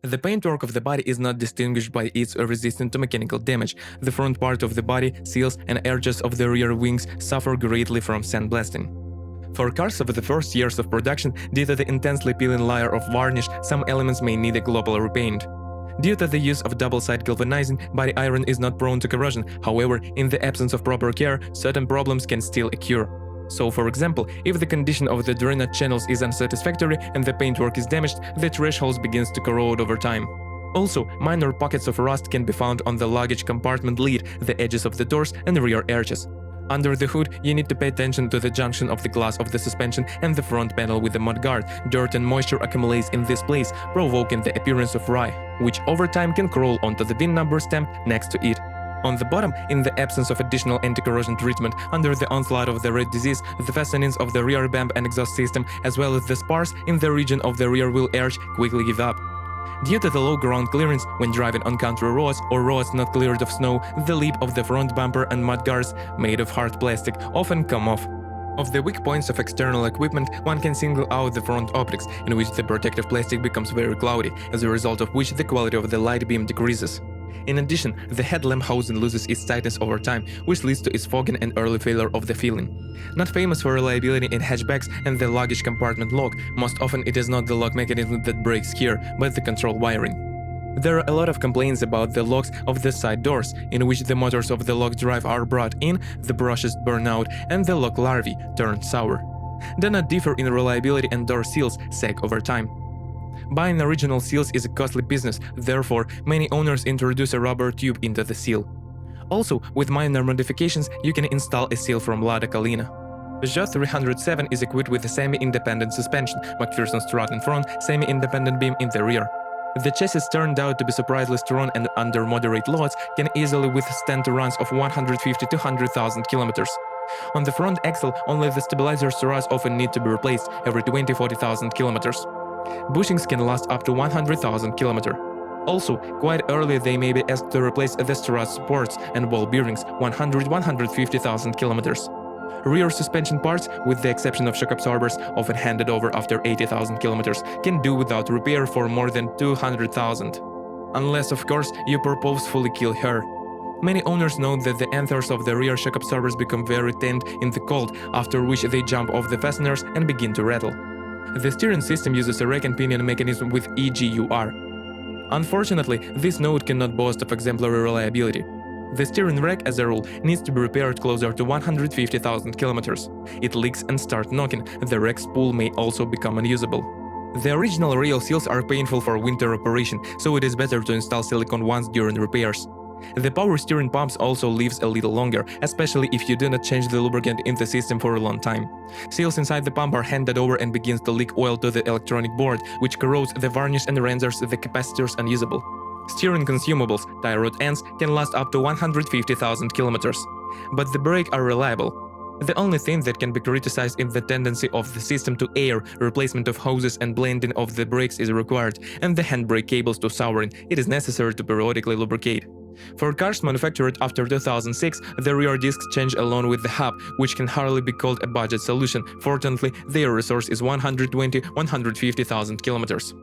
The paintwork of the body is not distinguished by its resistance to mechanical damage. The front part of the body, seals, and edges of the rear wings suffer greatly from sandblasting. For cars of the first years of production, due to the intensely peeling layer of varnish, some elements may need a global repaint. Due to the use of double-side galvanizing, body iron is not prone to corrosion. However, in the absence of proper care, certain problems can still occur. So, for example, if the condition of the drainage channels is unsatisfactory and the paintwork is damaged, the thresholds begins to corrode over time. Also, minor pockets of rust can be found on the luggage compartment lid, the edges of the doors, and the rear arches. Under the hood, you need to pay attention to the junction of the glass of the suspension and the front panel with the mudguard. Dirt and moisture accumulates in this place, provoking the appearance of rye, which over time can crawl onto the VIN number stamp next to it. On the bottom, in the absence of additional anti-corrosion treatment, under the onslaught of the red disease, the fastenings of the rear bump and exhaust system, as well as the spars in the region of the rear wheel arch, quickly give up. Due to the low ground clearance when driving on country roads or roads not cleared of snow, the lip of the front bumper and mudguards, made of hard plastic, often come off. Of the weak points of external equipment, one can single out the front optics, in which the protective plastic becomes very cloudy, as a result of which the quality of the light beam decreases. In addition, the headlamp housing loses its tightness over time, which leads to its fogging and early failure of the filling. Not famous for reliability in hatchbacks and the luggage compartment lock, most often it is not the lock mechanism that breaks here, but the control wiring. There are a lot of complaints about the locks of the side doors, in which the motors of the lock drive are brought in, the brushes burn out, and the lock larvae turn sour. Do not differ in reliability, and door seals sag over time. Buying original seals is a costly business, therefore many owners introduce a rubber tube into the seal. Also, with minor modifications, you can install a seal from Lada Kalina. Peugeot 307 is equipped with a semi-independent suspension, McPherson strut in front, semi-independent beam in the rear. The chassis turned out to be surprisingly strong and under moderate loads can easily withstand runs of 150 to 100,000 kilometers. On the front axle, only the stabilizer struts often need to be replaced every 20–40,000 kilometers. Bushings can last up to 100,000 kilometers. Also, quite early they may be asked to replace the strut supports and ball bearings 100–150,000 kilometers. Rear suspension parts, with the exception of shock absorbers, often handed over after 80,000 kilometers, can do without repair for more than 200,000. Unless, of course, you purposefully kill her. Many owners note that the anthers of the rear shock absorbers become very tanned in the cold, after which they jump off the fasteners and begin to rattle. The steering system uses a rack and pinion mechanism with EGUR. Unfortunately, this node cannot boast of exemplary reliability. The steering rack, as a rule, needs to be repaired closer to 150,000 kilometers. It leaks and starts knocking, the rack spool may also become unusable. The original rail seals are painful for winter operation, so it is better to install silicone ones during repairs. The power steering pumps also lives a little longer, especially if you do not change the lubricant in the system for a long time. Seals inside the pump are handed over and begins to leak oil to the electronic board, which corrodes the varnish and renders the capacitors unusable. Steering consumables, tie rod ends, can last up to 150,000 kilometers. But the brakes are reliable. The only thing that can be criticized is the tendency of the system to air, replacement of hoses and blending of the brakes is required, and the handbrake cables to souring, it is necessary to periodically lubricate. For cars manufactured after 2006, the rear discs change along with the hub, which can hardly be called a budget solution. Fortunately, their resource is 120–150,000 kilometers.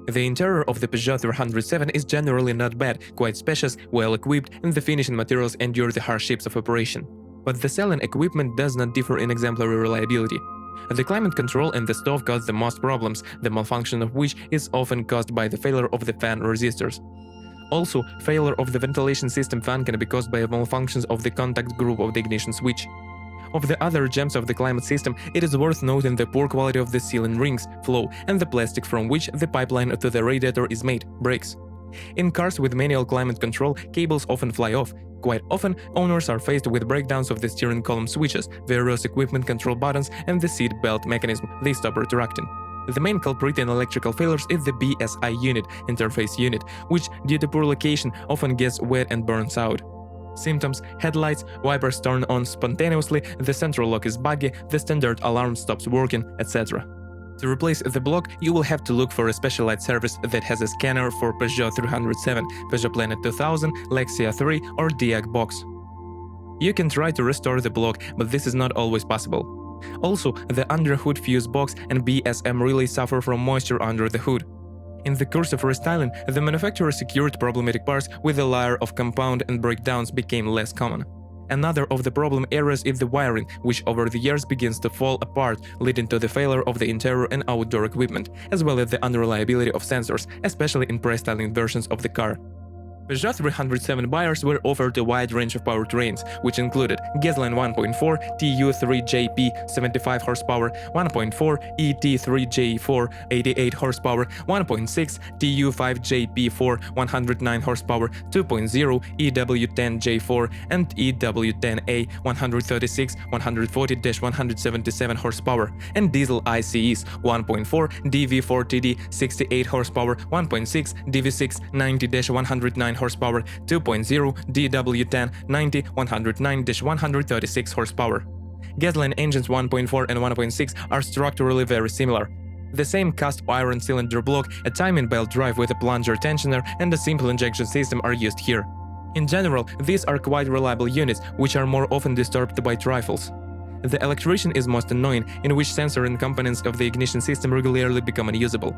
The interior of the Peugeot 307 is generally not bad, quite spacious, well equipped, and the finishing materials endure the hardships of operation. But the selling equipment does not differ in exemplary reliability. The climate control and the stove cause the most problems, the malfunction of which is often caused by the failure of the fan resistors. Also, failure of the ventilation system fan can be caused by malfunctions of the contact group of the ignition switch. Of the other gems of the climate system, it is worth noting the poor quality of the sealing rings, flow, and the plastic from which the pipeline to the radiator is made, breaks. In cars with manual climate control, cables often fly off. Quite often, owners are faced with breakdowns of the steering column switches, various equipment control buttons, and the seat belt mechanism. They stop retracting. The main culprit in electrical failures is the BSI unit, interface unit, which, due to poor location, often gets wet and burns out. Symptoms: headlights, wipers turn on spontaneously, the central lock is buggy, the standard alarm stops working, etc. To replace the block, you will have to look for a specialized service that has a scanner for Peugeot 307, Peugeot Planet 2000, Lexia 3 or Diag Box. You can try to restore the block, but this is not always possible. Also, the underhood fuse box and BSM relay suffer from moisture under the hood. In the course of restyling, the manufacturer secured problematic parts with a layer of compound and breakdowns became less common. Another of the problem areas is the wiring, which over the years begins to fall apart, leading to the failure of the interior and outdoor equipment, as well as the unreliability of sensors, especially in pre-styling versions of the car. Peugeot 307 buyers were offered a wide range of powertrains, which included gasoline 1.4 TU3JP 75 horsepower, 1.4 ET3J4 88 horsepower, 1.6 TU5JP4 109 horsepower, 2.0 EW10J4 and EW10A 136 140-177 horsepower, and diesel ICEs 1.4 DV4TD 68 horsepower, 1.6 DV6 90-109 horsepower, 2.0 DW10 90 109-136 horsepower. Gasoline engines 1.4 and 1.6 are structurally very similar. The same cast iron cylinder block, a timing belt drive with a plunger tensioner, and a simple injection system are used here. In general, these are quite reliable units, which are more often disturbed by trifles. The electrician is most annoying, in which sensor and components of the ignition system regularly become unusable.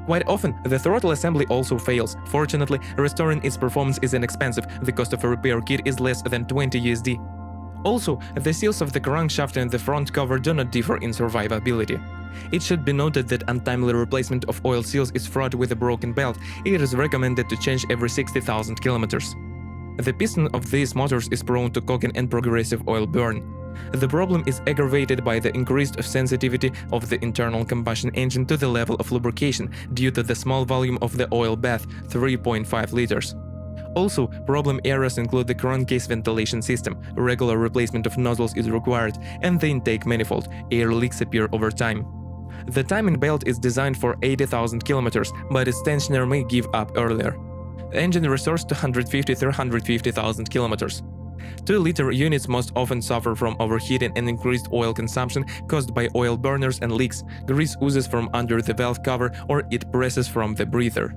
Quite often, the throttle assembly also fails. Fortunately, restoring its performance is inexpensive. The cost of a repair kit is less than 20 USD. Also, the seals of the crankshaft and the front cover do not differ in survivability. It should be noted that untimely replacement of oil seals is fraught with a broken belt. It is recommended to change every 60,000 kilometers. The piston of these motors is prone to cocking and progressive oil burn. The problem is aggravated by the increased sensitivity of the internal combustion engine to the level of lubrication due to the small volume of the oil bath, 3.5 liters. Also, problem areas include the crankcase ventilation system, regular replacement of nozzles is required, and the intake manifold, air leaks appear over time. The timing belt is designed for 80,000 kilometers, but its tensioner may give up earlier. The engine restores to 150,000 kilometers. 2-liter units most often suffer from overheating and increased oil consumption caused by oil burners and leaks. Grease oozes from under the valve cover or it presses from the breather.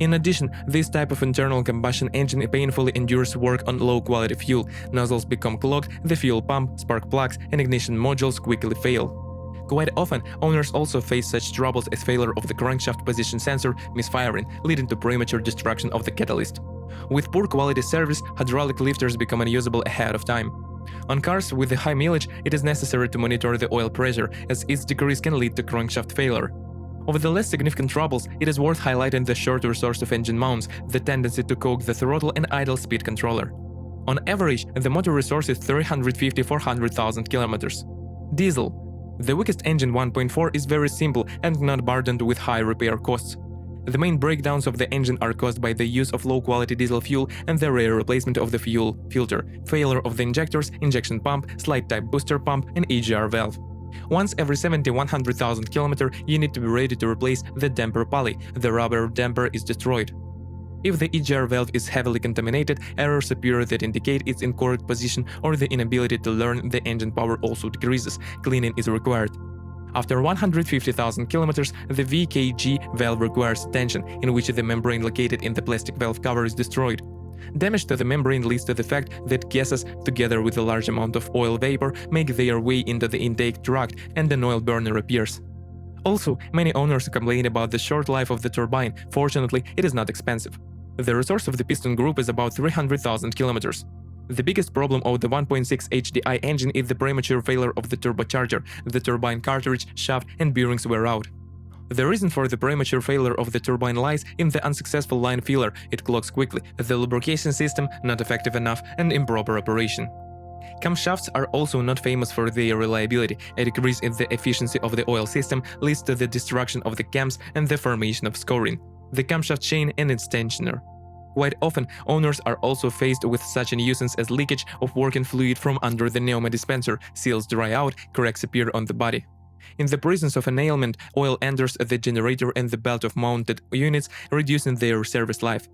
In addition, this type of internal combustion engine painfully endures work on low-quality fuel. Nozzles become clogged, the fuel pump, spark plugs, and ignition modules quickly fail. Quite often, owners also face such troubles as failure of the crankshaft position sensor, misfiring, leading to premature destruction of the catalyst. With poor quality service, hydraulic lifters become unusable ahead of time. On cars with a high mileage, it is necessary to monitor the oil pressure, as its decrease can lead to crankshaft failure. Of the less significant troubles, it is worth highlighting the short resource of engine mounts, the tendency to cock the throttle and idle speed controller. On average, the motor resource is 350-400,000 kilometers. Diesel. The weakest engine 1.4 is very simple and not burdened with high repair costs. The main breakdowns of the engine are caused by the use of low-quality diesel fuel and the rare replacement of the fuel filter, failure of the injectors, injection pump, slide-type booster pump, and EGR valve. Once every 70-100,000 km, you need to be ready to replace the damper pulley. The rubber damper is destroyed. If the EGR valve is heavily contaminated, errors appear that indicate its incorrect position or the inability to learn the engine power also decreases. Cleaning is required. After 150,000 kilometers, the VKG valve requires attention, in which the membrane located in the plastic valve cover is destroyed. Damage to the membrane leads to the fact that gases, together with a large amount of oil vapor, make their way into the intake tract and an oil burner appears. Also, many owners complain about the short life of the turbine. Fortunately, it is not expensive. The resource of the piston group is about 300,000 kilometers. The biggest problem of the 1.6 HDI engine is the premature failure of the turbocharger. The turbine cartridge, shaft, and bearings wear out. The reason for the premature failure of the turbine lies in the unsuccessful line filler. It clogs quickly, the lubrication system not effective enough, and improper operation. Camshafts are also not famous for their reliability. A decrease in the efficiency of the oil system leads to the destruction of the cams and the formation of scoring, the camshaft chain and its tensioner. Quite often, owners are also faced with such a nuisance as leakage of working fluid from under the pneumatic dispenser, seals dry out, cracks appear on the body. In the presence of an ailment, oil enters the generator and the belt of mounted units, reducing their service life.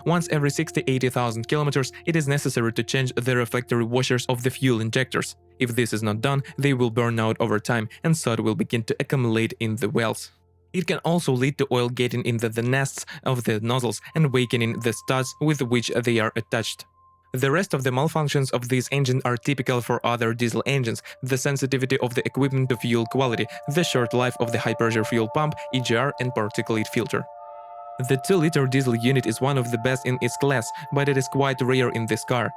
Once every 60-80,000 kilometers, it is necessary to change the refractory washers of the fuel injectors. If this is not done, they will burn out over time and soot will begin to accumulate in the wells. It can also lead to oil getting into the nests of the nozzles and weakening the studs with which they are attached. The rest of the malfunctions of this engine are typical for other diesel engines: the sensitivity of the equipment to fuel quality, the short life of the high-pressure fuel pump, EGR, and particulate filter. The 2-liter diesel unit is one of the best in its class, but it is quite rare in this car.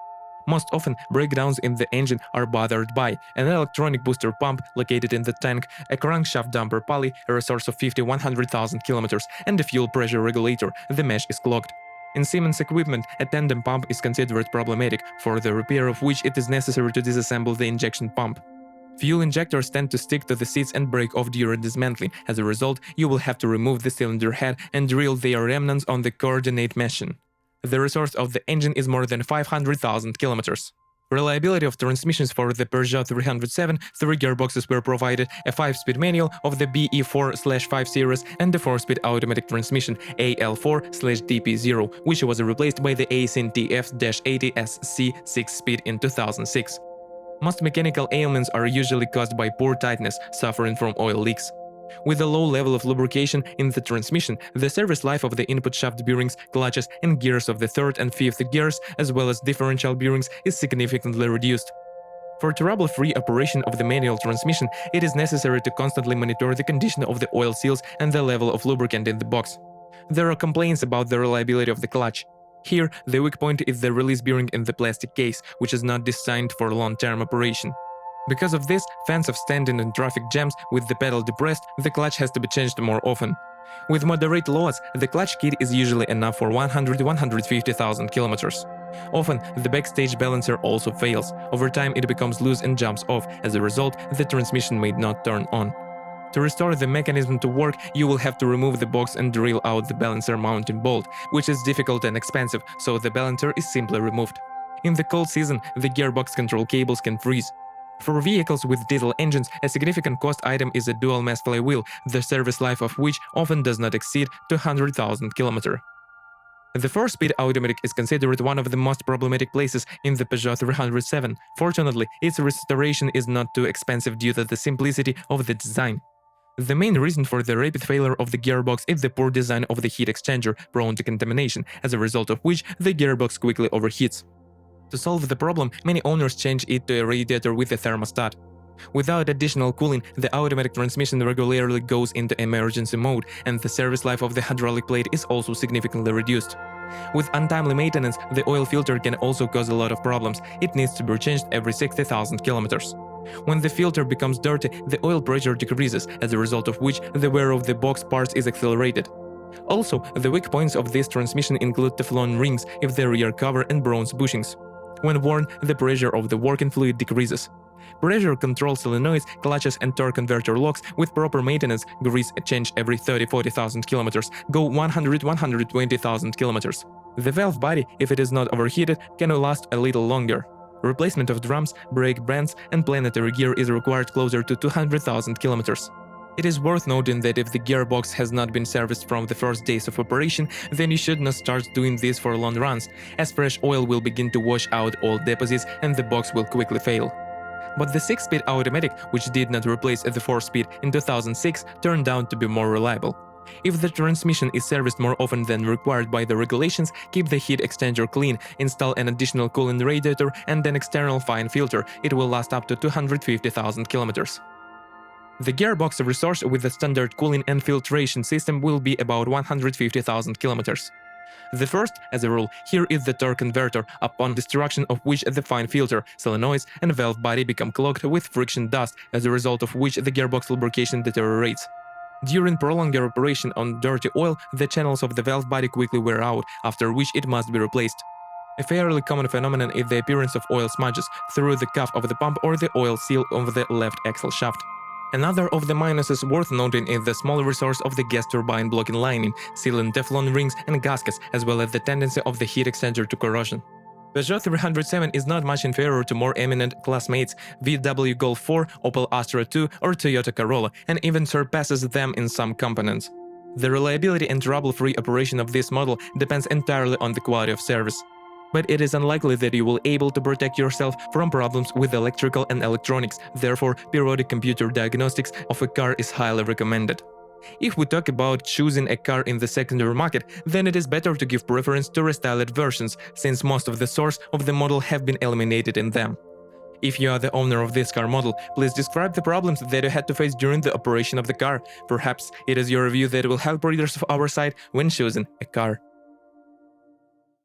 Most often, breakdowns in the engine are bothered by an electronic booster pump located in the tank, a crankshaft damper pulley, a resource of 100,000 kilometers, and a fuel pressure regulator. The mesh is clogged. In Siemens equipment, a tandem pump is considered problematic, for the repair of which it is necessary to disassemble the injection pump. Fuel injectors tend to stick to the seats and break off during dismantling. As a result, you will have to remove the cylinder head and drill their remnants on the coordinate meshing. The resource of the engine is more than 500,000 kilometers. Reliability of transmissions for the Peugeot 307, 3 gearboxes were provided, a 5-speed manual of the BE4/5 series and a 4-speed automatic transmission AL4/DP0, which was replaced by the Aisin TF-80SC 6-speed in 2006. Most mechanical ailments are usually caused by poor tightness, suffering from oil leaks. With a low level of lubrication in the transmission, the service life of the input shaft bearings, clutches, and gears of the 3rd and 5th gears, as well as differential bearings, is significantly reduced. For trouble-free operation of the manual transmission, it is necessary to constantly monitor the condition of the oil seals and the level of lubricant in the box. There are complaints about the reliability of the clutch. Here, the weak point is the release bearing in the plastic case, which is not designed for long-term operation. Because of this, fans of standing in traffic jams with the pedal depressed, the clutch has to be changed more often. With moderate loads, the clutch kit is usually enough for 100–150,000 kilometers. Often, the backstage balancer also fails. Over time, it becomes loose and jumps off. As a result, the transmission may not turn on. To restore the mechanism to work, you will have to remove the box and drill out the balancer mounting bolt, which is difficult and expensive, so the balancer is simply removed. In the cold season, the gearbox control cables can freeze. For vehicles with diesel engines, a significant cost item is a dual-mass flywheel, the service life of which often does not exceed 200,000 kilometers. The 4-speed automatic is considered one of the most problematic places in the Peugeot 307. Fortunately, its restoration is not too expensive due to the simplicity of the design. The main reason for the rapid failure of the gearbox is the poor design of the heat exchanger, prone to contamination, as a result of which the gearbox quickly overheats. To solve the problem, many owners change it to a radiator with a thermostat. Without additional cooling, the automatic transmission regularly goes into emergency mode, and the service life of the hydraulic plate is also significantly reduced. With untimely maintenance, the oil filter can also cause a lot of problems. It needs to be changed every 60,000 kilometers. When the filter becomes dirty, the oil pressure decreases, as a result of which the wear of the box parts is accelerated. Also, the weak points of this transmission include Teflon rings if the rear cover and bronze bushings. When worn, the pressure of the working fluid decreases. Pressure control solenoids, clutches and torque converter locks with proper maintenance, grease change every 30–40,000 kilometers, go 100–120,000 kilometers. The valve body, if it is not overheated, can last a little longer. Replacement of drums, brake bands and planetary gear is required closer to 200,000 kilometers. It is worth noting that if the gearbox has not been serviced from the first days of operation, then you should not start doing this for long runs, as fresh oil will begin to wash out old deposits and the box will quickly fail. But the 6-speed automatic, which did not replace the 4-speed in 2006, turned out to be more reliable. If the transmission is serviced more often than required by the regulations, keep the heat exchanger clean, install an additional cooling radiator and an external fine filter. It will last up to 250,000 kilometers. The gearbox resource with the standard cooling and filtration system will be about 150,000 kilometers. The first, as a rule, here is the torque converter, upon destruction of which the fine filter, solenoids and valve body become clogged with friction dust, as a result of which the gearbox lubrication deteriorates. During prolonged operation on dirty oil, the channels of the valve body quickly wear out, after which it must be replaced. A fairly common phenomenon is the appearance of oil smudges through the cuff of the pump or the oil seal of the left axle shaft. Another of the minuses worth noting is the small resource of the gas turbine blocking lining, sealing Teflon rings and gaskets, as well as the tendency of the heat exchanger to corrosion. Peugeot 307 is not much inferior to more eminent classmates VW Golf 4, Opel Astra 2 or Toyota Corolla, and even surpasses them in some components. The reliability and trouble-free operation of this model depends entirely on the quality of service. But it is unlikely that you will be able to protect yourself from problems with electrical and electronics, therefore periodic computer diagnostics of a car is highly recommended. If we talk about choosing a car in the secondary market, then it is better to give preference to restyled versions, since most of the source of the model have been eliminated in them. If you are the owner of this car model, please describe the problems that you had to face during the operation of the car. Perhaps it is your review that will help readers of our site when choosing a car.